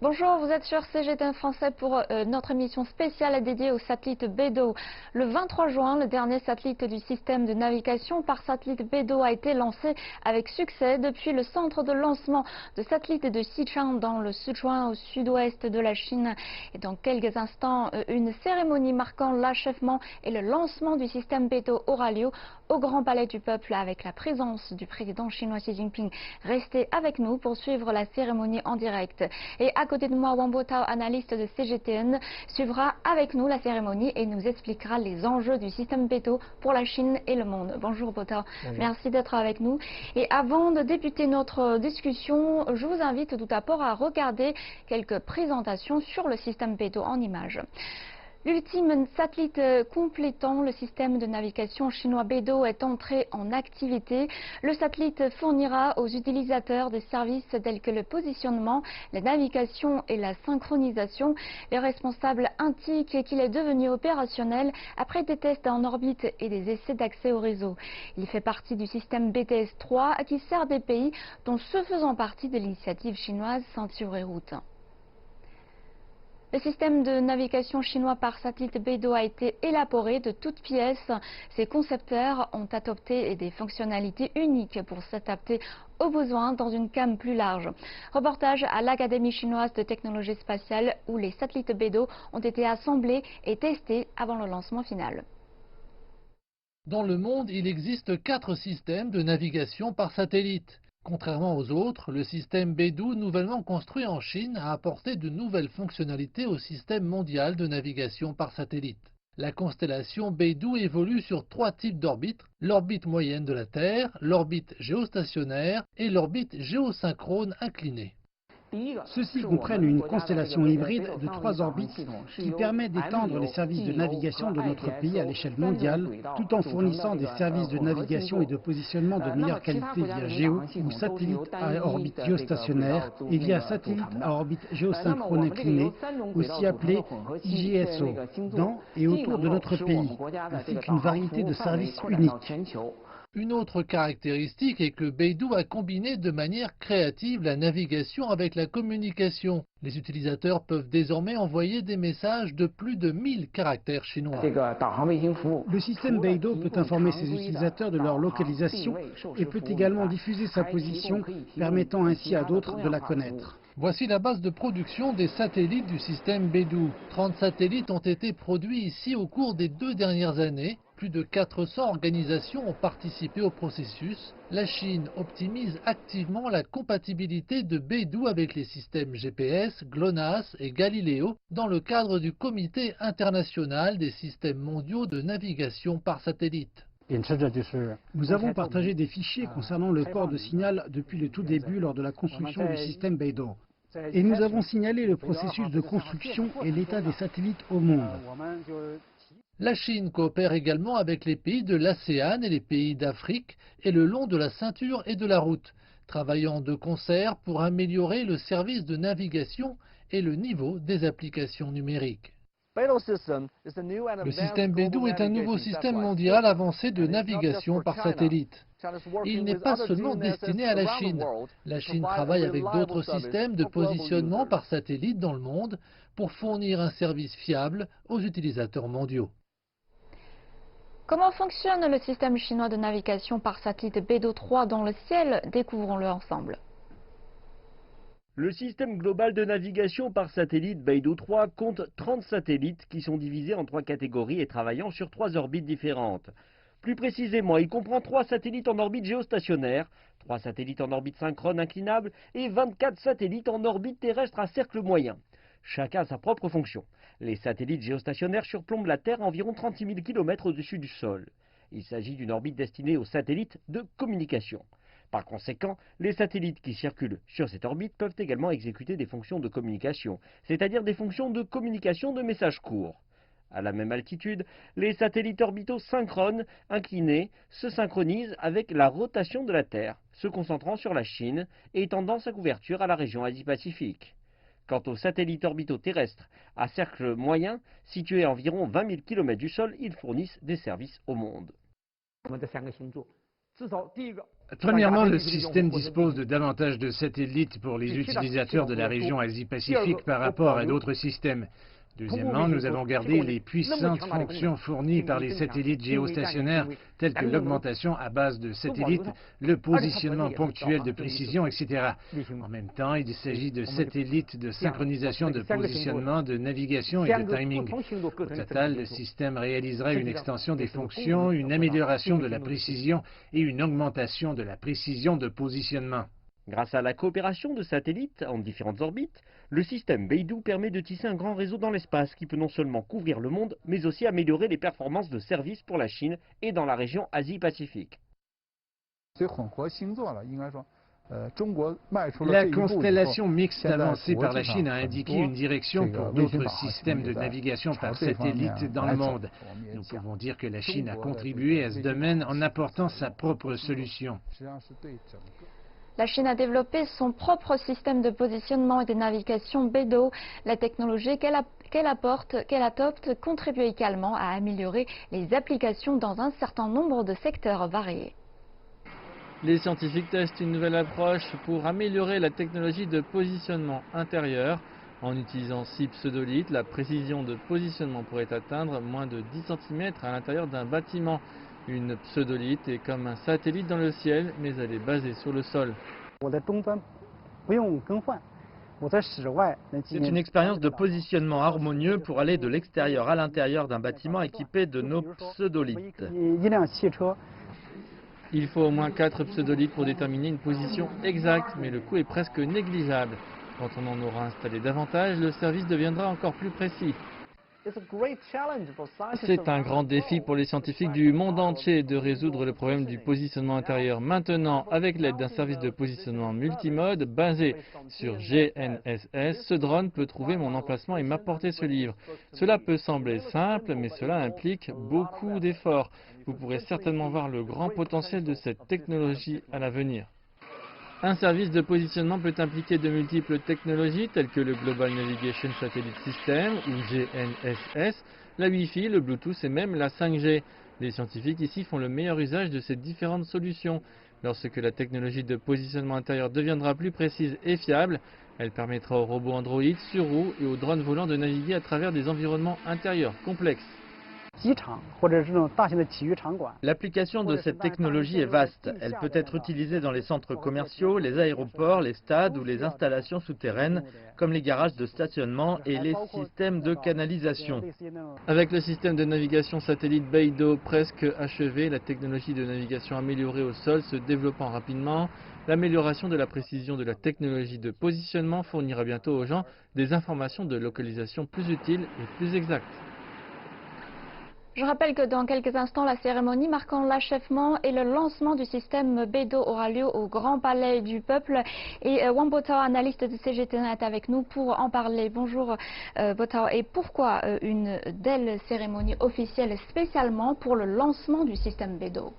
Bonjour, vous êtes sur CGTN Français pour notre émission spéciale dédiée au satellite Beidou. Le 23 juin, le dernier satellite du système de navigation par satellite Beidou a été lancé avec succès depuis le centre de lancement de satellites de Xichang dans le Sichuan au sud-ouest de la Chine. Et dans quelques instants, une cérémonie marquant l'achèvement et le lancement du système Beidou aura lieu au Grand Palais du Peuple avec la présence du président chinois Xi Jinping. Restez avec nous pour suivre la cérémonie en direct. Et à côté de moi, Wang Botao, analyste de CGTN, suivra avec nous la cérémonie et nous expliquera les enjeux du système Beidou pour la Chine et le monde. Bonjour Botao, merci d'être avec nous. Et avant de débuter notre discussion, je vous invite tout d'abord à regarder quelques présentations sur le système Beidou en images. L'ultime satellite complétant le système de navigation chinois Beidou est entré en activité. Le satellite fournira aux utilisateurs des services tels que le positionnement, la navigation et la synchronisation. Les responsables indiquent qu'il est devenu opérationnel après des tests en orbite et des essais d'accès au réseau. Il fait partie du système BTS-3 qui sert des pays dont ceux faisant partie de l'initiative chinoise Ceinture et Route. Le système de navigation chinois par satellite Beidou a été élaboré de toutes pièces. Ses concepteurs ont adopté des fonctionnalités uniques pour s'adapter aux besoins dans une gamme plus large. Reportage à l'Académie chinoise de technologie spatiale où les satellites Beidou ont été assemblés et testés avant le lancement final. Dans le monde, il existe 4 systèmes de navigation par satellite. Contrairement aux autres, le système Beidou, nouvellement construit en Chine, a apporté de nouvelles fonctionnalités au système mondial de navigation par satellite. La constellation Beidou évolue sur 3 types d'orbites, l'orbite moyenne de la Terre, l'orbite géostationnaire et l'orbite géosynchrone inclinée. Ceux-ci comprennent une constellation hybride de 3 orbites qui permet d'étendre les services de navigation de notre pays à l'échelle mondiale, tout en fournissant des services de navigation et de positionnement de meilleure qualité via géo ou satellite à orbite géostationnaire et via satellite à orbite géosynchrone inclinée, aussi appelé IGSO, dans et autour de notre pays, ainsi qu'une variété de services uniques. Une autre caractéristique est que Beidou a combiné de manière créative la navigation avec la communication. Les utilisateurs peuvent désormais envoyer des messages de plus de 1000 caractères chinois. Le système Beidou peut informer ses utilisateurs de leur localisation et peut également diffuser sa position, permettant ainsi à d'autres de la connaître. Voici la base de production des satellites du système Beidou. 30 satellites ont été produits ici au cours des 2 dernières années. Plus de 400 organisations ont participé au processus. La Chine optimise activement la compatibilité de Beidou avec les systèmes GPS, GLONASS et Galileo dans le cadre du Comité international des systèmes mondiaux de navigation par satellite. Nous avons partagé des fichiers concernant le port de signal depuis le tout début lors de la construction du système Beidou. Et nous avons signalé le processus de construction et l'état des satellites au monde. La Chine coopère également avec les pays de l'ASEAN et les pays d'Afrique et le long de la ceinture et de la route, travaillant de concert pour améliorer le service de navigation et le niveau des applications numériques. Le système Beidou est un nouveau système mondial avancé de navigation par satellite. Il n'est pas seulement destiné à la Chine. La Chine travaille avec d'autres systèmes de positionnement par satellite dans le monde pour fournir un service fiable aux utilisateurs mondiaux. Comment fonctionne le système chinois de navigation par satellite Beidou 3 dans le ciel? Découvrons-le ensemble. Le système global de navigation par satellite Beidou 3 compte 30 satellites qui sont divisés en 3 catégories et travaillant sur 3 orbites différentes. Plus précisément, il comprend 3 satellites en orbite géostationnaire, 3 satellites en orbite synchrone inclinable et 24 satellites en orbite terrestre à cercle moyen. Chacun a sa propre fonction. Les satellites géostationnaires surplombent la Terre à environ 36 000 km au-dessus du sol. Il s'agit d'une orbite destinée aux satellites de communication. Par conséquent, les satellites qui circulent sur cette orbite peuvent également exécuter des fonctions de communication, c'est-à-dire des fonctions de communication de messages courts. À la même altitude, les satellites orbitaux synchrones, inclinés, se synchronisent avec la rotation de la Terre, se concentrant sur la Chine et étendant sa couverture à la région Asie-Pacifique. Quant aux satellites orbitaux terrestres à cercle moyen, situés à environ 20 000 km du sol, ils fournissent des services au monde. Premièrement, le système dispose de davantage de satellites pour les utilisateurs de la région Asie-Pacifique par rapport à d'autres systèmes. Deuxièmement, nous avons gardé les puissantes fonctions fournies par les satellites géostationnaires, telles que l'augmentation à base de satellites, le positionnement ponctuel de précision, etc. En même temps, il s'agit de satellites de synchronisation de positionnement, de navigation et de timing. Au total, le système réalisera une extension des fonctions, une amélioration de la précision et une augmentation de la précision de positionnement. Grâce à la coopération de satellites en différentes orbites, le système Beidou permet de tisser un grand réseau dans l'espace qui peut non seulement couvrir le monde, mais aussi améliorer les performances de services pour la Chine et dans la région Asie-Pacifique. La constellation mixte avancée par la Chine a indiqué une direction pour d'autres systèmes de navigation par satellite dans le monde. Nous pouvons dire que la Chine a contribué à ce domaine en apportant sa propre solution. La Chine a développé son propre système de positionnement et de navigation BeiDou. La technologie qu'elle adopte contribue également à améliorer les applications dans un certain nombre de secteurs variés. Les scientifiques testent une nouvelle approche pour améliorer la technologie de positionnement intérieur. En utilisant 6 pseudolithes, la précision de positionnement pourrait atteindre moins de 10 cm à l'intérieur d'un bâtiment. Une pseudolithe est comme un satellite dans le ciel, mais elle est basée sur le sol. C'est une expérience de positionnement harmonieux pour aller de l'extérieur à l'intérieur d'un bâtiment équipé de nos pseudolithes. Il faut au moins 4 pseudolithes pour déterminer une position exacte, mais le coût est presque négligeable. Quand on en aura installé davantage, le service deviendra encore plus précis. C'est un grand défi pour les scientifiques du monde entier de résoudre le problème du positionnement intérieur. Maintenant, avec l'aide d'un service de positionnement multimode basé sur GNSS, ce drone peut trouver mon emplacement et m'apporter ce livre. Cela peut sembler simple, mais cela implique beaucoup d'efforts. Vous pourrez certainement voir le grand potentiel de cette technologie à l'avenir. Un service de positionnement peut impliquer de multiples technologies telles que le Global Navigation Satellite System ou GNSS, la Wi-Fi, le Bluetooth et même la 5G. Les scientifiques ici font le meilleur usage de ces différentes solutions. Lorsque la technologie de positionnement intérieur deviendra plus précise et fiable, elle permettra aux robots Android sur roues et aux drones volants de naviguer à travers des environnements intérieurs complexes. L'application de cette technologie est vaste. Elle peut être utilisée dans les centres commerciaux, les aéroports, les stades ou les installations souterraines, comme les garages de stationnement et les systèmes de canalisation. Avec le système de navigation satellite BeiDou presque achevé, la technologie de navigation améliorée au sol se développant rapidement, l'amélioration de la précision de la technologie de positionnement fournira bientôt aux gens des informations de localisation plus utiles et plus exactes. Je rappelle que dans quelques instants, la cérémonie marquant l'achèvement et le lancement du système BeiDou aura lieu au Grand Palais du Peuple. Et Wang Botao, analyste de CGTN, est avec nous pour en parler. Bonjour Botao. Et pourquoi une telle cérémonie officielle spécialement pour le lancement du système BeiDou?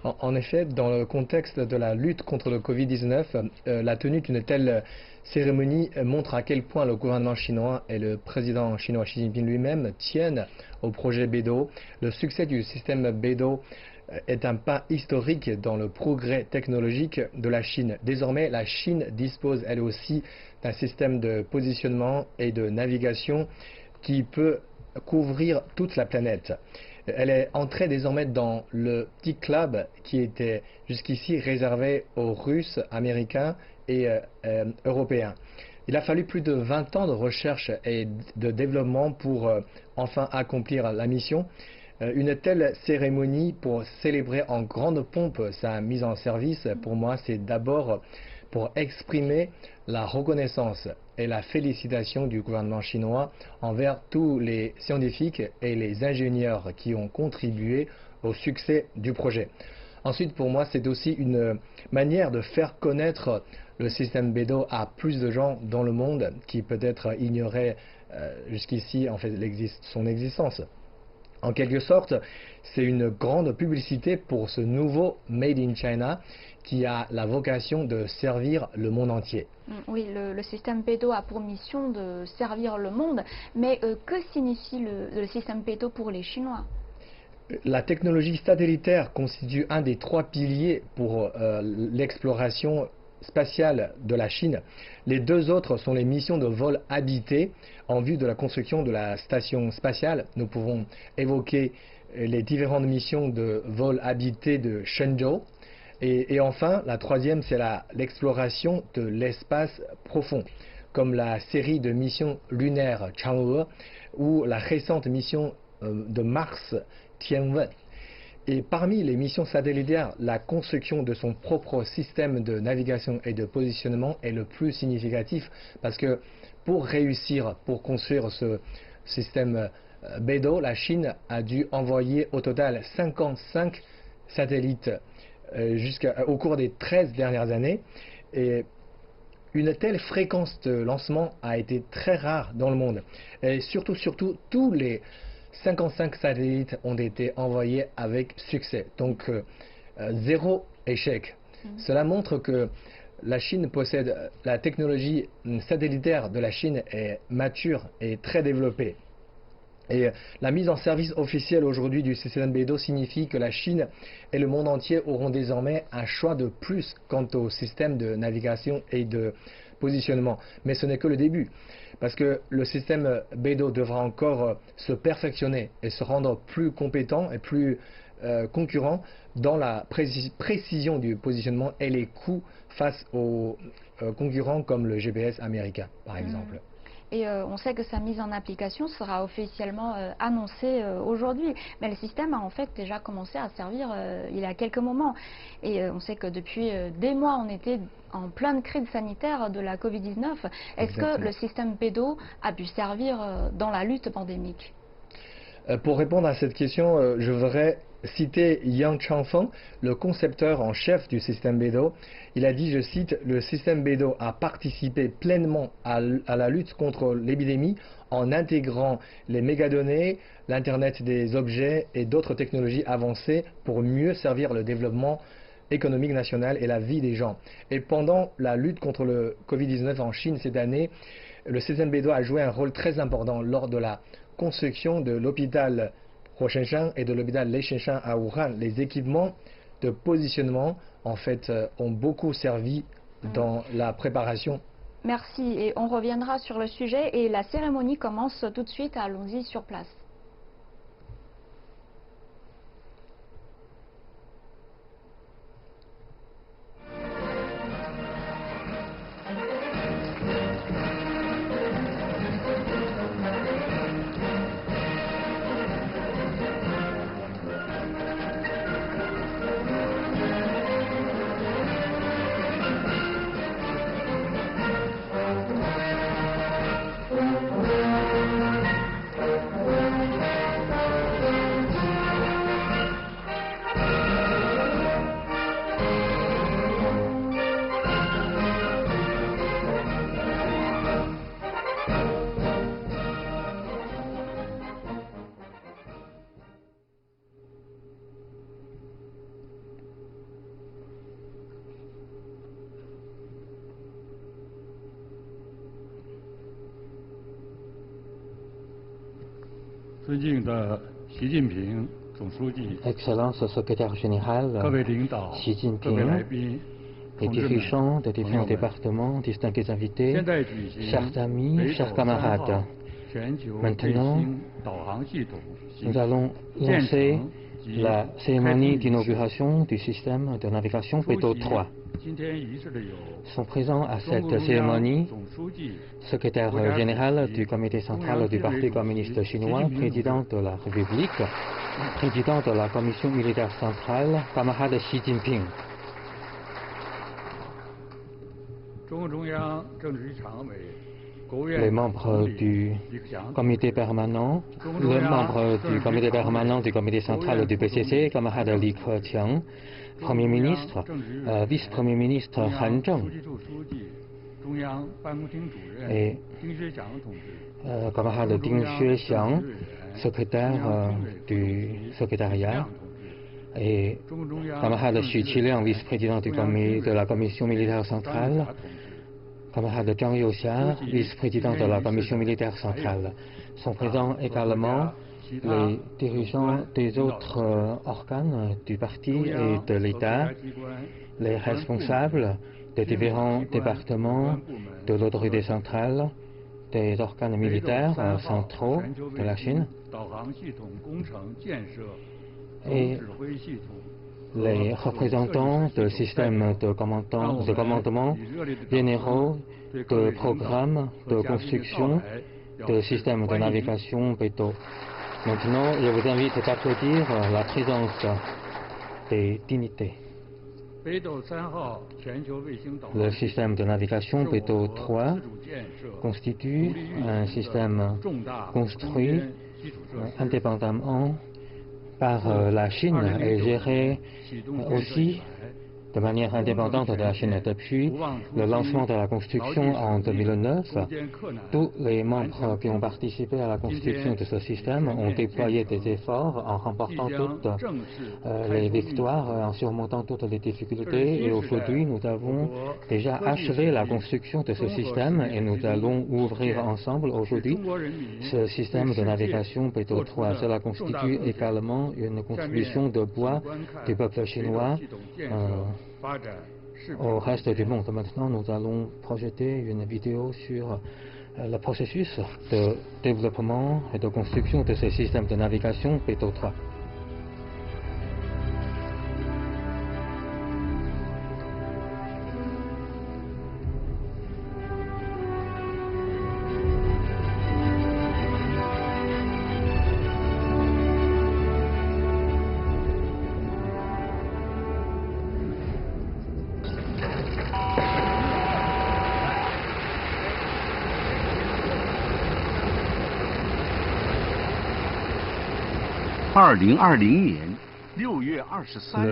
En effet, dans le contexte de la lutte contre le Covid-19, la tenue d'une telle cérémonie montre à quel point le gouvernement chinois et le président chinois Xi Jinping lui-même tiennent au projet BeiDou. Le succès du système BeiDou est un pas historique dans le progrès technologique de la Chine. Désormais, la Chine dispose elle aussi d'un système de positionnement et de navigation qui peut couvrir toute la planète. Elle est entrée désormais dans le petit club qui était jusqu'ici réservé aux Russes, Américains et Européens. Il a fallu plus de 20 ans de recherche et de développement pour enfin accomplir la mission. Une telle cérémonie pour célébrer en grande pompe sa mise en service, pour moi, c'est d'abord pour exprimer la reconnaissance et la félicitation du gouvernement chinois envers tous les scientifiques et les ingénieurs qui ont contribué au succès du projet. Ensuite, pour moi, c'est aussi une manière de faire connaître le système BeiDou à plus de gens dans le monde qui peut-être ignoraient jusqu'ici en fait, son existence. En quelque sorte, c'est une grande publicité pour ce nouveau Made in China qui a la vocation de servir le monde entier. Oui, le système BeiDou a pour mission de servir le monde, mais que signifie le système BeiDou pour les Chinois? La technologie satellitaire constitue un des 3 piliers pour l'exploration spatiale de la Chine. Les 2 autres sont les missions de vol habité en vue de la construction de la station spatiale. Nous pouvons évoquer les différentes missions de vol habité de Shenzhou. Et enfin, la 3e, c'est l'exploration de l'espace profond, comme la série de missions lunaires Chang'e ou la récente mission de Mars Tianwen. Et parmi les missions satellitaires, la construction de son propre système de navigation et de positionnement est le plus significatif, parce que pour réussir, pour construire ce système Beidou, la Chine a dû envoyer au total 55 satellites au cours des 13 dernières années. Et une telle fréquence de lancement a été très rare dans le monde. Et surtout, tous les 55 satellites ont été envoyés avec succès. Donc, 0 échec. Cela montre que la Chine possède, la technologie satellitaire de la Chine est mature et très développée. Et la mise en service officielle aujourd'hui du système Beidou signifie que la Chine et le monde entier auront désormais un choix de plus quant au système de navigation et de positionnement. Mais ce n'est que le début, parce que le système Beidou devra encore se perfectionner et se rendre plus compétent et plus concurrent dans la précision du positionnement et les coûts face aux concurrents comme le GPS américain, par exemple. Et on sait que sa mise en application sera officiellement annoncée aujourd'hui. Mais le système a en fait déjà commencé à servir il y a quelques moments. Et on sait que depuis des mois, on était en pleine crise sanitaire de la Covid-19. Est-ce que le système Beidou a pu servir dans la lutte pandémique? Pour répondre à cette question, je voudrais citer Yang Changfeng, le concepteur en chef du système Beidou. Il a dit, je cite, « Le système Beidou a participé pleinement à la lutte contre l'épidémie en intégrant les mégadonnées, l'Internet des objets et d'autres technologies avancées pour mieux servir le développement économique national et la vie des gens. » Et pendant la lutte contre le Covid-19 en Chine cette année, le système Beidou a joué un rôle très important lors de la construction de l'hôpital Huoshenshan et de l'hôpital Leishenshan à Wuhan. Les équipements de positionnement, en fait, ont beaucoup servi dans la préparation. Merci, et on reviendra sur le sujet et la cérémonie commence tout de suite. Allons-y sur place. Excellence secrétaire général, Xi Jinping, les dirigeants des différents départements, distingués invités, chers amis, chers camarades, maintenant, nous allons lancer la cérémonie d'inauguration du système de navigation Beidou 3. Sont présents à cette cérémonie secrétaire général du comité central du Parti communiste chinois, président de la République, président de la commission militaire centrale, camarade Xi Jinping. Les membres du comité permanent, le membre du comité permanent du comité central du PCC, camarade Li Keqiang, Premier ministre, vice-premier ministre Han Zheng et camarade Ding Xuexiang, secrétaire du secrétariat, et camarade Xu Qiliang, vice-président de la commission militaire centrale, camarade Zhang Youxia, vice-président de la commission militaire centrale. Sont présents également les dirigeants des autres organes du parti et de l'État, les responsables des différents départements de l'autorité centrale, des organes militaires centraux de la Chine et les représentants de systèmes de commandement généraux, de programmes de construction, de systèmes de navigation bateaux. Maintenant, je vous invite à applaudir la présence des dignités. Le système de navigation bateau 3 constitue un système construit indépendamment par la Chine et géré aussi de manière indépendante de la Chine. Depuis le lancement de la construction en 2009, tous les membres qui ont participé à la construction de ce système ont déployé des efforts en remportant toutes les victoires, en surmontant toutes les difficultés. Et aujourd'hui, nous avons déjà achevé la construction de ce système et nous allons ouvrir ensemble aujourd'hui ce système de navigation bateau 3. Cela constitue également une contribution de bois du peuple chinois au reste du monde. Maintenant, nous allons projeter une vidéo sur le processus de développement et de construction de ce système de navigation bateau 3. Le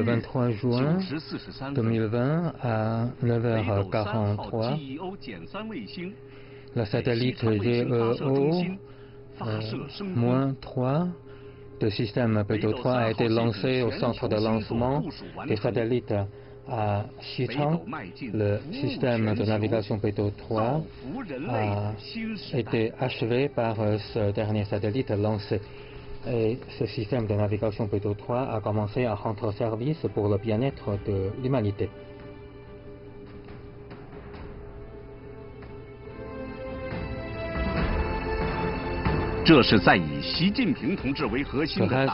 23 juin 2020 à 9h43, le satellite GEO-3 de système bateau 3 a été lancé au centre de lancement des satellites à Xichang. Le système de navigation bateau 3 a été achevé par ce dernier satellite lancé. Et ce système de navigation bateau 3 a commencé à rendre service pour le bien-être de l'humanité. Grâce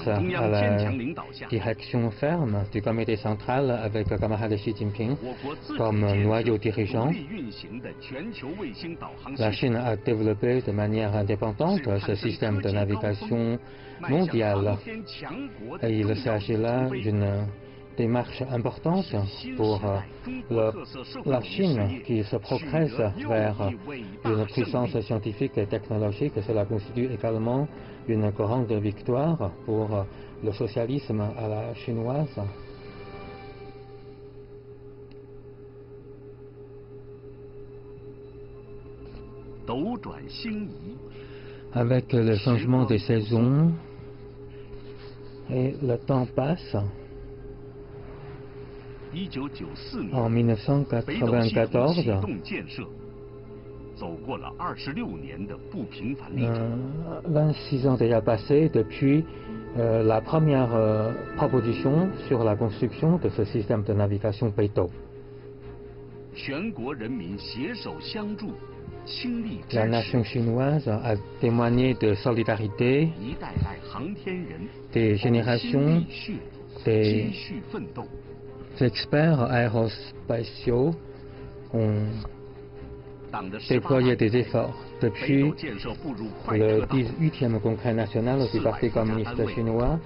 à la direction ferme du comité central avec le camarade Xi Jinping comme noyau dirigeant, la Chine a développé de manière indépendante ce système de navigation mondial. Et il s'agit là d'une démarche importante pour la Chine qui se progresse vers une puissance scientifique et technologique. Cela constitue également une grande victoire pour le socialisme à la chinoise. Avec le changement des saisons et le temps passe, en 1994, 26 ans déjà passés depuis la première proposition sur la construction de ce système de navigation bateau. La nation chinoise a témoigné de solidarité des générations des experts aérospatiaux ont déployé des efforts. Depuis le 18e congrès national du Parti communiste chinois,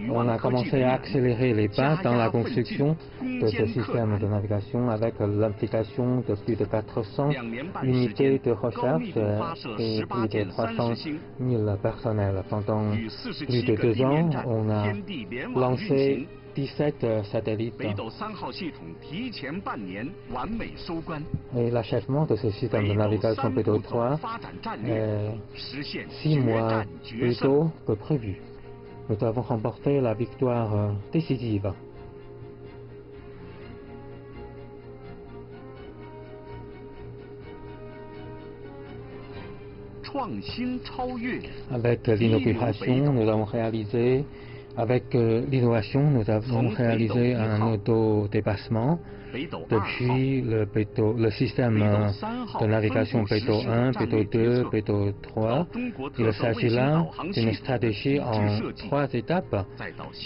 on a commencé à accélérer les pas dans la construction de ce système de navigation avec l'implication de plus de 400 unités de recherche et plus de 300 000 personnels. Pendant plus de 2 ans, on a lancé 17 satellites. Et l'achèvement de ce système de navigation bateau 3 est 6 mois plus tôt que prévu. Nous avons remporté la victoire décisive. Avec l'inauguration, nous avons réalisé, avec l'innovation, nous avons réalisé un autodépassement depuis le système de navigation Beidou 1, Beidou 2, Beidou 3. Il s'agit là d'une stratégie en 3 étapes.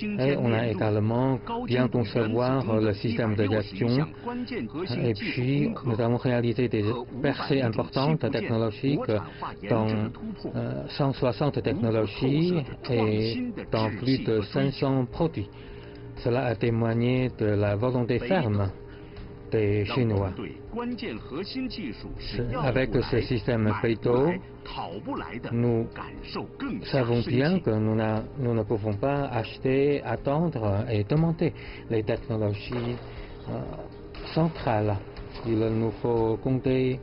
Et on a également bien concevoir le système de gestion. Et puis, nous avons réalisé des percées importantes technologiques dans 160 technologies et dans plus de 500 produits. Cela a témoigné de la volonté ferme des Chinois. Avec ce système Beidou, nous savons bien que nous ne pouvons pas acheter, attendre et demander les technologies centrales. Il nous faut compter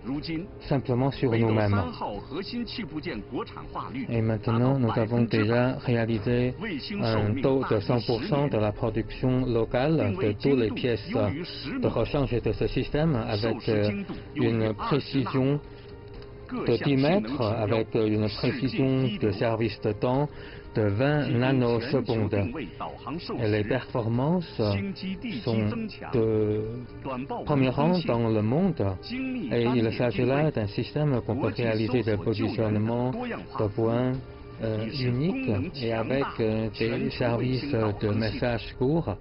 simplement sur nous-mêmes. Et maintenant, nous avons déjà réalisé un taux de 100% de la production locale de toutes les pièces de rechange de ce système avec une précision de 10 mètres, avec une précision de service de temps de 20 nanosecondes. Et les performances sont de premier rang dans le monde. Et il s'agit là d'un système qu'on peut réaliser de positionnement de points uniques et avec des services de messages courts.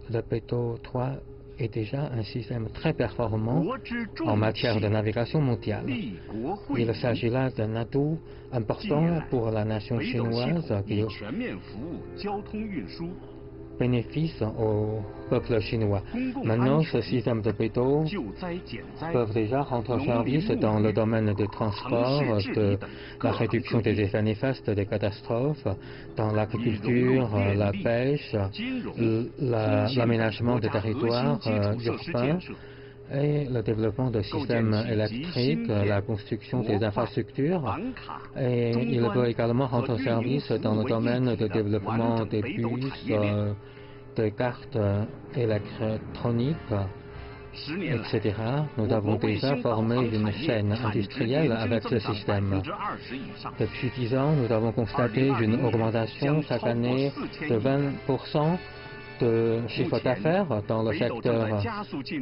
Le Beidou 3 est déjà un système très performant en matière de navigation mondiale. Il s'agit là d'un atout important pour la nation chinoise qui bénéfice au peuple chinois. Maintenant, ce système de Beidou peuvent déjà rendre service dans le domaine des transports, de la réduction des effets néfastes des catastrophes, dans l'agriculture, la pêche, l'aménagement des territoires urbains et le développement de systèmes électriques, la construction des infrastructures. Et il peut également rendre service dans le domaine de développement des puces, des cartes électroniques, etc. Nous avons déjà formé une chaîne industrielle avec ce système. Depuis 10 ans, nous avons constaté une augmentation chaque année de 20% de chiffre d'affaires dans le secteur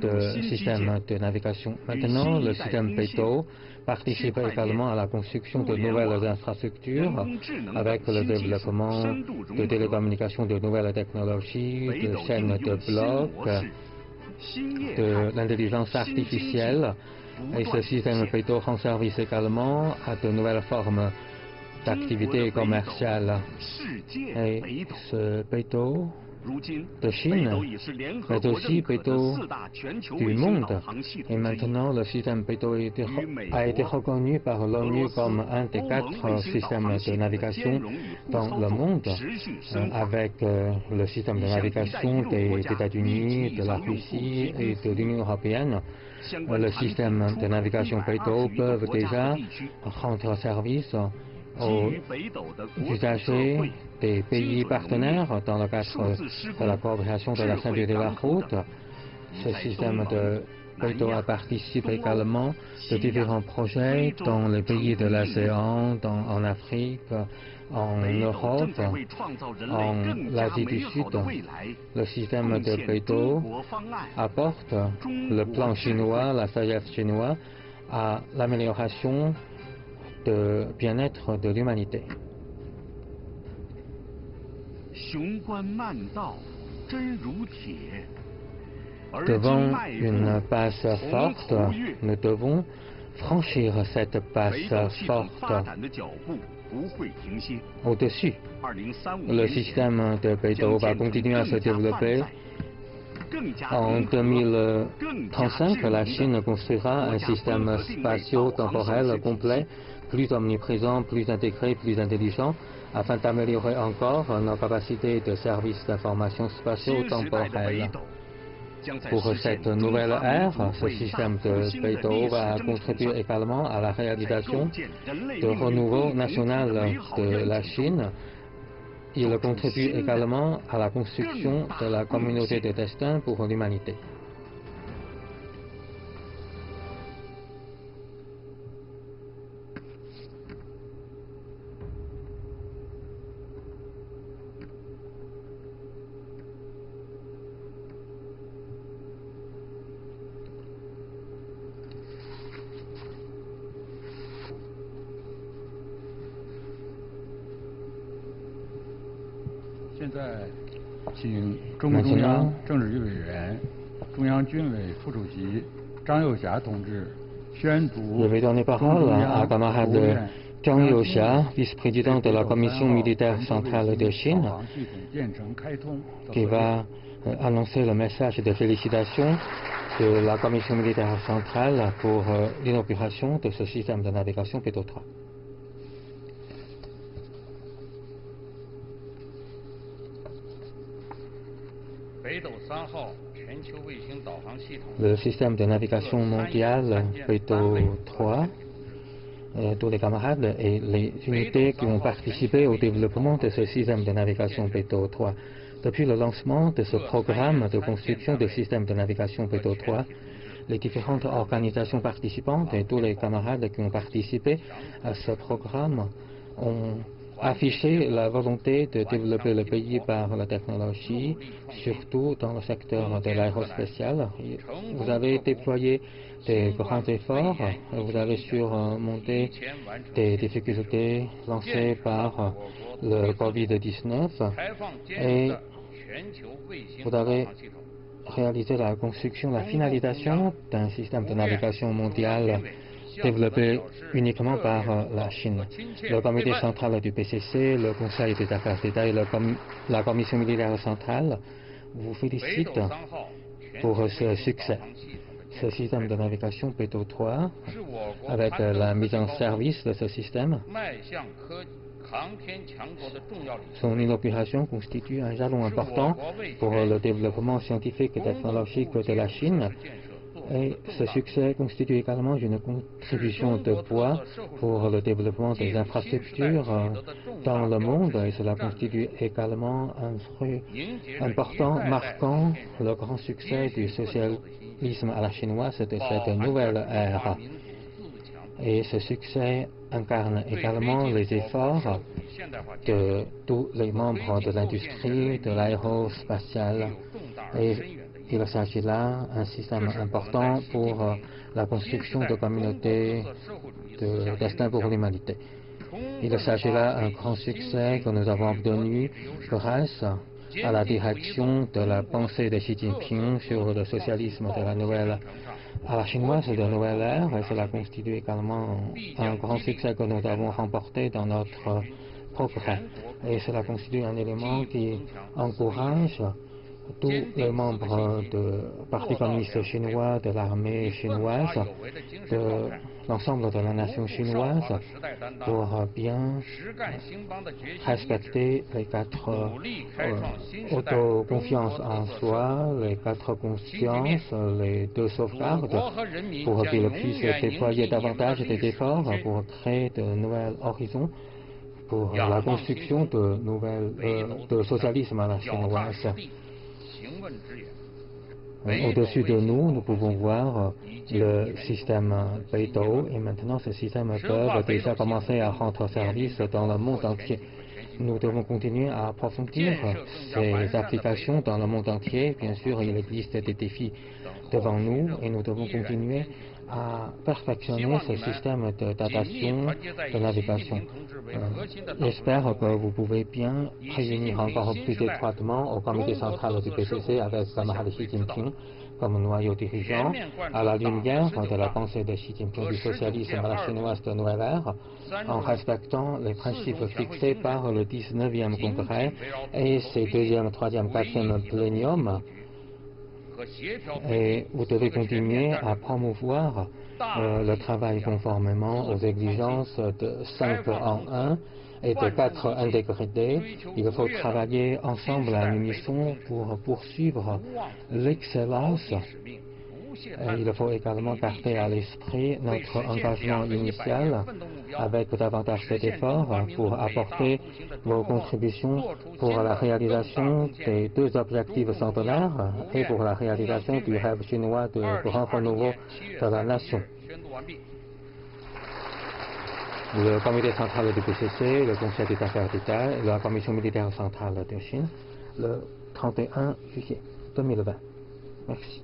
de système de navigation. Maintenant, le système Beidou participe également à la construction de nouvelles infrastructures avec le développement de télécommunications de nouvelles technologies, de chaînes de blocs, de l'intelligence artificielle. Et ce système Beidou rend service également à de nouvelles formes d'activités commerciales. Et ce Beidou de Chine, mais aussi Beidou du monde. Et maintenant, le système Beidou a été reconnu par l'ONU comme un des 4 systèmes de navigation dans le monde, avec le système de navigation des États-Unis, de la Russie et de l'Union européenne. Le système de navigation Beidou peut déjà rendre service aux usagers des pays partenaires dans le cadre de la coopération de la ceinture de la route. Ce système de Beidou participe également de différents projets dans les pays de l'ASEAN, en Afrique, en Europe, en Asie du Sud. Le système de Beidou apporte le plan chinois, la sagesse chinoise, à l'amélioration de bien-être de l'humanité. Devant une passe forte, nous devons franchir cette passe forte au-dessus. Le système de Beidou va continuer à se développer. En 2035, la Chine construira un système spatio-temporel complet, plus omniprésent, plus intégré, plus intelligent, afin d'améliorer encore nos capacités de services d'information spatio-temporelle. Pour cette nouvelle ère, ce système de Beidou va contribuer également à la réalisation de renouveau national de la Chine. Il contribue également à la construction de la communauté de destin pour l'humanité. Maintenant, je vais donner parole à camarade Zhang Youxia, vice-président de la Commission militaire centrale de Chine, qui va annoncer le message de félicitations de la Commission militaire centrale pour l'inauguration de ce système de navigation Beidou 3. Le système de navigation mondial Beidou 3, tous les camarades et les unités qui ont participé au développement de ce système de navigation Beidou 3. Depuis le lancement de ce programme de construction de système de navigation Beidou 3, les différentes organisations participantes et tous les camarades qui ont participé à ce programme ont affiché la volonté de développer le pays par la technologie, surtout dans le secteur de l'aérospatial. Vous avez déployé des grands efforts, vous avez surmonté des difficultés lancées par le Covid-19 et vous avez réalisé la construction, la finalisation d'un système de navigation mondial développé uniquement par la Chine. Le comité central du PCC, le Conseil des affaires d'État et la Commission militaire centrale vous félicitent pour ce succès. Ce système de navigation Beidou 3, avec la mise en service de ce système, son inauguration constitue un jalon important pour le développement scientifique et technologique de la Chine. Et ce succès constitue également une contribution de poids pour le développement des infrastructures dans le monde et cela constitue également un fruit important marquant le grand succès du socialisme à la chinoise de cette nouvelle ère. Et ce succès incarne également les efforts de tous les membres de l'industrie, de l'aérospatiale. Et il s'agit là d'un système important pour la construction de communautés de destin pour l'humanité. Il s'agit là d'un grand succès que nous avons obtenu grâce à la direction de la pensée de Xi Jinping sur le socialisme de la nouvelle à la chinoise de nouvelle ère, et cela constitue également un grand succès que nous avons remporté dans notre progrès. Et cela constitue un élément qui encourage tous les membres du Parti communiste chinois, de l'armée chinoise, de l'ensemble de la nation chinoise pour bien respecter les 4 autoconfiance en soi, les 4 consciences, les 2 sauvegardes, pour qu'ils puissent déployer davantage d'efforts pour créer de nouveaux horizons pour la construction de socialisme à la chinoise. Au-dessus de nous, nous pouvons voir le système Beidou et maintenant ce système peut déjà commencer à rendre service dans le monde entier. Nous devons continuer à approfondir ces applications dans le monde entier. Bien sûr, il existe des défis devant nous et nous devons continuer à perfectionner ce système de datation, de navigation. J'espère que vous pouvez bien réunir encore plus étroitement au comité central du PCC avec camarade Xi Jinping comme noyau dirigeant, à la lumière de la pensée de Xi Jinping du socialisme à la chinoise de nouvelle ère, en respectant les principes fixés par le 19e congrès et ses 2e, 3e, 4e pléniums. Et vous devez continuer à promouvoir le travail conformément aux exigences de 5 en 1 et de 4 intégrité. Il faut travailler ensemble à l'unisson pour poursuivre l'excellence. Il faut également garder à l'esprit notre engagement initial avec davantage d'efforts pour apporter vos contributions pour la réalisation des 2 objectifs centenaires et pour la réalisation du rêve chinois de grand renouveau de la nation. Le comité central du PCC, le Conseil des affaires d'État et la Commission militaire centrale de Chine, le 31 juillet 2020. Merci.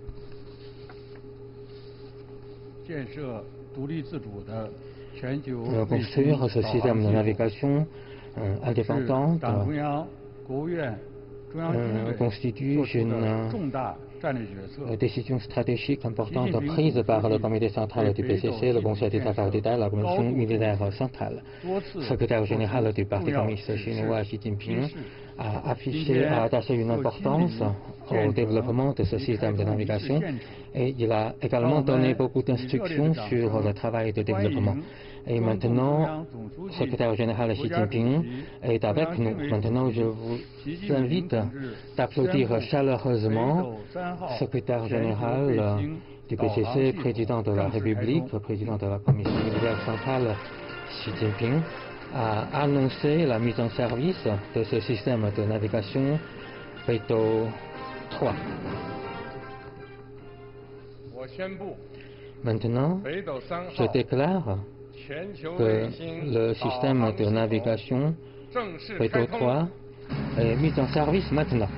Construire ce système de navigation indépendante constitue une décision stratégique importante prise par le comité central du PCC, le Conseil des affaires d'État, la Commission militaire centrale. Le secrétaire général du Parti communiste chinois, Xi Jinping, a attaché une importance au développement de ce système de navigation et il a également donné beaucoup d'instructions sur le travail de développement. Et maintenant, le secrétaire général Xi Jinping est avec nous. Maintenant, je vous invite d'applaudir chaleureusement le secrétaire général du PCC, président de la République, président de la Commission militaire centrale, Xi Jinping, a annoncé la mise en service de ce système de navigation Beidou 3. Maintenant, je déclare que le système de navigation Beidou 3 est mis en service maintenant.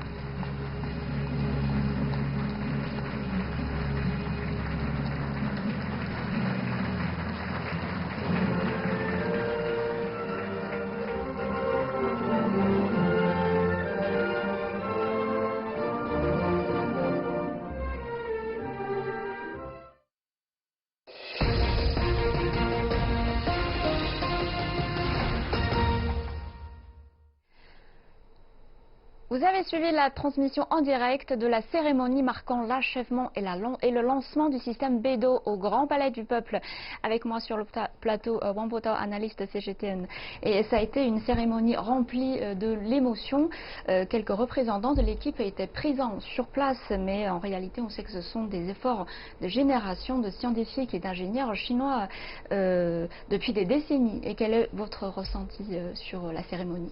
Vous avez suivi la transmission en direct de la cérémonie marquant l'achèvement et le lancement du système Beidou au Grand Palais du Peuple. Avec moi sur le plateau, Wang Botao, analyste CGTN. Et ça a été une cérémonie remplie de l'émotion. Quelques représentants de l'équipe étaient présents sur place, mais en réalité, on sait que ce sont des efforts de génération de scientifiques et d'ingénieurs chinois depuis des décennies. Et quel est votre ressenti sur la cérémonie ?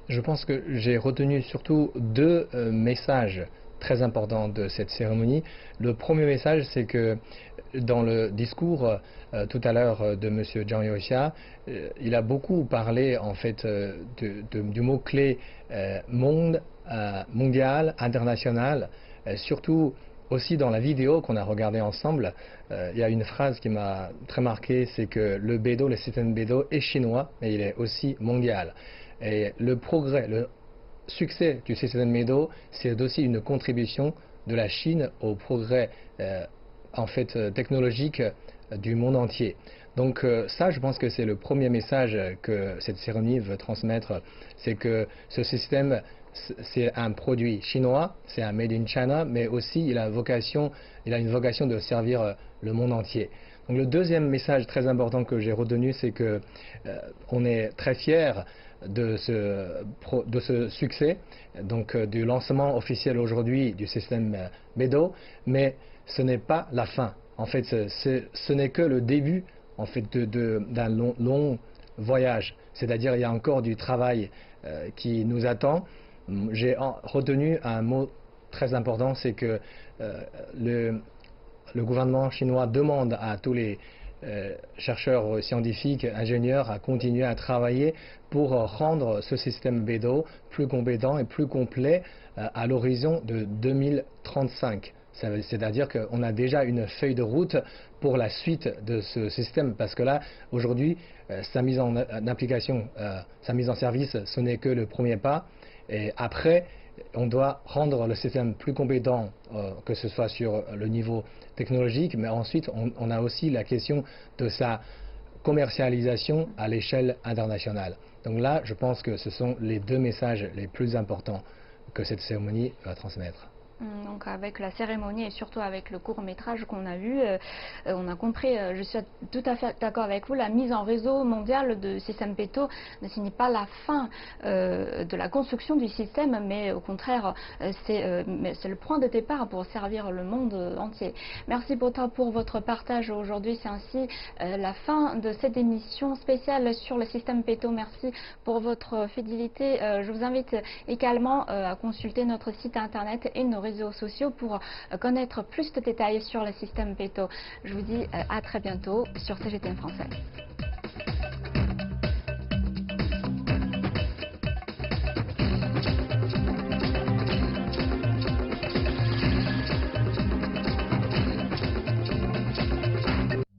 Je pense que j'ai retenu surtout deux messages très importants de cette cérémonie. Le premier message, c'est que dans le discours tout à l'heure de M. Zhang Youxia, il a beaucoup parlé en fait du mot-clé monde, mondial, international, surtout aussi dans la vidéo qu'on a regardée ensemble. Il y a une phrase qui m'a très marqué, c'est que le Beidou, le système Beidou est chinois, mais il est aussi mondial. Et le progrès, le succès du système Beidou, c'est aussi une contribution de la Chine au progrès en fait technologique du monde entier. Donc ça, je pense que c'est le premier message que cette cérémonie veut transmettre, c'est que ce système, c'est un produit chinois, c'est un made in China, mais aussi il a une vocation de servir le monde entier. Donc le deuxième message très important que j'ai retenu, c'est que on est très fiers de ce succès, donc du lancement officiel aujourd'hui du système Beidou, mais ce n'est pas la fin. En fait, ce n'est que le début en fait d'un long voyage. C'est-à-dire il y a encore du travail qui nous attend. J'ai retenu un mot très important, c'est que le gouvernement chinois demande à tous les chercheurs scientifiques, ingénieurs à continuer à travailler pour rendre ce système Beidou plus compétent et plus complet à l'horizon de 2035. C'est-à-dire qu'on a déjà une feuille de route pour la suite de ce système, parce que là, aujourd'hui, sa mise en application, sa mise en service, ce n'est que le premier pas. Et après, on doit rendre le système plus compétent, que ce soit sur le niveau technologique, mais ensuite on a aussi la question de sa commercialisation à l'échelle internationale. Donc là, je pense que ce sont les deux messages les plus importants que cette cérémonie va transmettre. Donc avec la cérémonie et surtout avec le court-métrage qu'on a vu, on a compris, je suis tout à fait d'accord avec vous, la mise en réseau mondial de système Beidou ne signifie pas la fin de la construction du système, mais au contraire, c'est le point de départ pour servir le monde entier. Merci Botao pour votre partage aujourd'hui. C'est ainsi la fin de cette émission spéciale sur le système Beidou. Merci pour votre fidélité. Je vous invite également à consulter notre site internet et nos réseaux sociaux pour connaître plus de détails sur le système Beidou. Je vous dis à très bientôt sur CGTN Français.